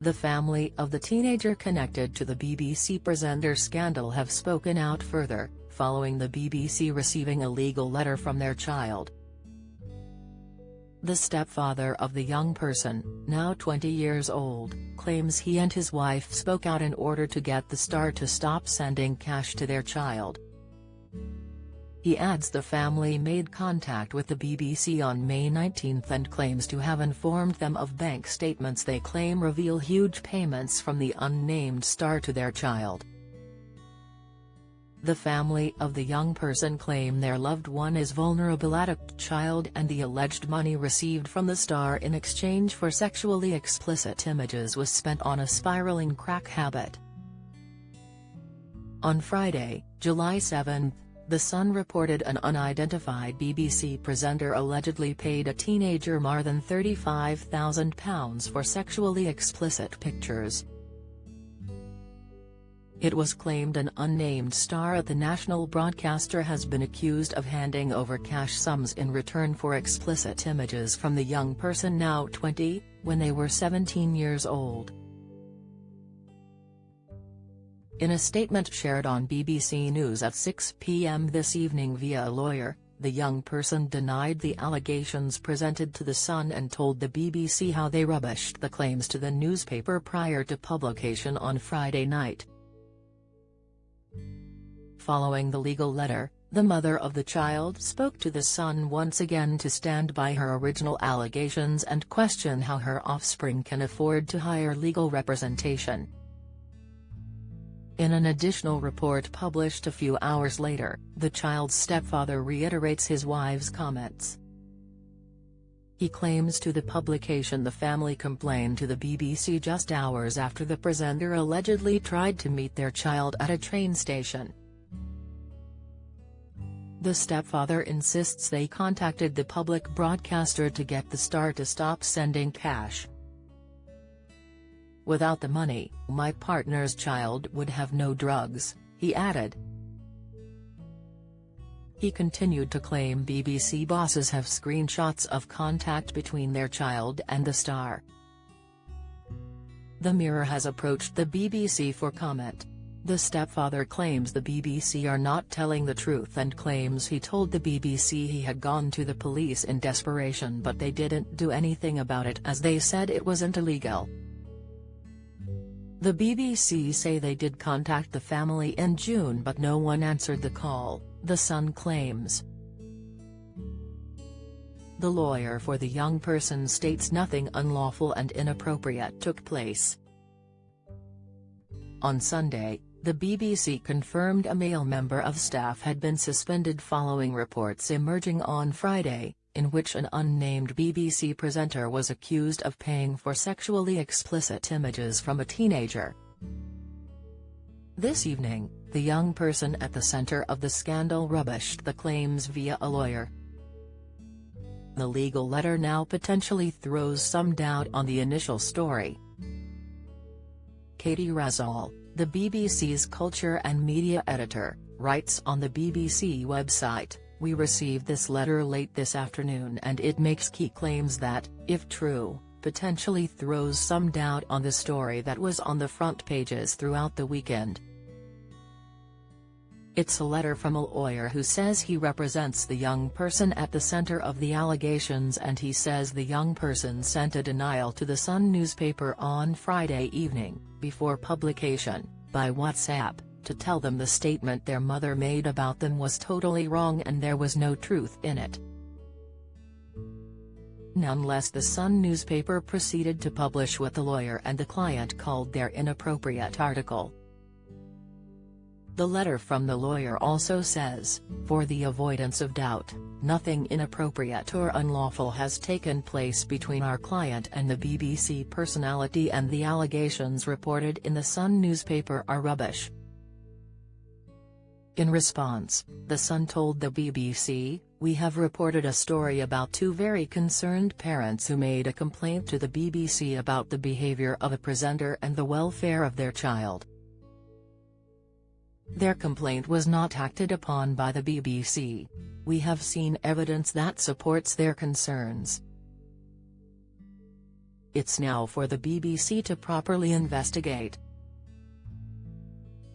The family of the teenager connected to the BBC presenter scandal have spoken out further, following the BBC receiving a legal letter from their child. The stepfather of the young person, now 20 years old, claims he and his wife spoke out in order to get the star to stop sending cash to their child. He adds the family made contact with the BBC on May 19 and claims to have informed them of bank statements they claim reveal huge payments from the unnamed star to their child. The family of the young person claim their loved one is vulnerable as a child and the alleged money received from the star in exchange for sexually explicit images was spent on a spiraling crack habit. On Friday, July 7, The Sun reported an unidentified BBC presenter allegedly paid a teenager more than £35,000 for sexually explicit pictures. It was claimed an unnamed star at the national broadcaster has been accused of handing over cash sums in return for explicit images from the young person, now 20, when they were 17 years old. In a statement shared on BBC News at 6 p.m. this evening via a lawyer, the young person denied the allegations presented to The Sun and told the BBC how they rubbished the claims to the newspaper prior to publication on Friday night. Following the legal letter, the mother of the child spoke to The Sun once again to stand by her original allegations and question how her offspring can afford to hire legal representation. In an additional report published a few hours later, the child's stepfather reiterates his wife's comments. He claims to the publication the family complained to the BBC just hours after the presenter allegedly tried to meet their child at a train station. The stepfather insists they contacted the public broadcaster to get the star to stop sending cash. "Without the money, my partner's child would have no drugs," he added. He continued to claim BBC bosses have screenshots of contact between their child and the star. The Mirror has approached the BBC for comment. The stepfather claims the BBC are not telling the truth and claims he told the BBC he had gone to the police in desperation but they didn't do anything about it as they said it wasn't illegal. The BBC say they did contact the family in June but no one answered the call, The Sun claims. The lawyer for the young person states nothing unlawful and inappropriate took place. On Sunday, the BBC confirmed a male member of staff had been suspended following reports emerging on Friday, in which an unnamed BBC presenter was accused of paying for sexually explicit images from a teenager. This evening, the young person at the center of the scandal rubbished the claims via a lawyer. The legal letter now potentially throws some doubt on the initial story. Katie Razal, the BBC's culture and media editor, writes on the BBC website, "We received this letter late this afternoon and it makes key claims that, if true, potentially throws some doubt on the story that was on the front pages throughout the weekend." It's a letter from a lawyer who says he represents the young person at the center of the allegations and he says the young person sent a denial to the Sun newspaper on Friday evening, before publication, by WhatsApp, to tell them the statement their mother made about them was totally wrong and there was no truth in it. Nonetheless, the Sun newspaper proceeded to publish what the lawyer and the client called their inappropriate article. The letter from the lawyer also says, "For the avoidance of doubt, nothing inappropriate or unlawful has taken place between our client and the BBC personality and the allegations reported in the Sun newspaper are rubbish." In response, the Sun told the BBC, "We have reported a story about two very concerned parents who made a complaint to the BBC about the behavior of a presenter and the welfare of their child. Their complaint was not acted upon by the BBC. We have seen evidence that supports their concerns." It's now for the BBC to properly investigate.